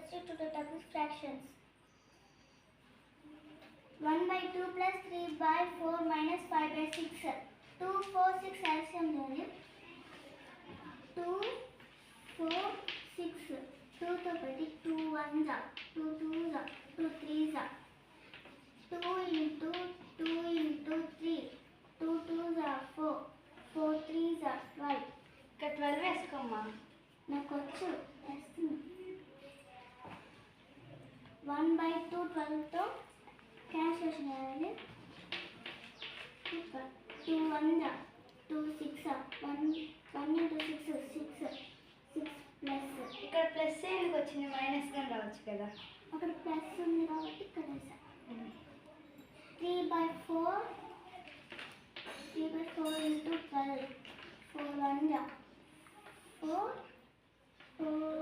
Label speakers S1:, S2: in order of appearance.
S1: proceed to the double fractions. 1 by 2 plus 3 by 4 minus 5 by 6. 2, 4, 6 LCM value. 2, 4, 6. 2 to 2 1s are, 2 2s are, 2 3s are. 2 into 2 into 3. 2 2s are 4. 4 3s are 12.
S2: ఇక్కడ 12 వేసుకోమ్మా.
S1: నాకు వచ్చు వేస్తుంది. 1 by 2 12తో cancellation చేయాలి. 2 1 2 6 1 into 6 6 plus.
S2: ఇక్కడ plus ఎందుకు వచ్చింది? Minus గా రావచ్చు కదా.
S1: అక్కడ ప్లస్ ఉంది కాబట్టి ఇక్కడ వేసా. 3 by 4 into 12. 4 1 4 4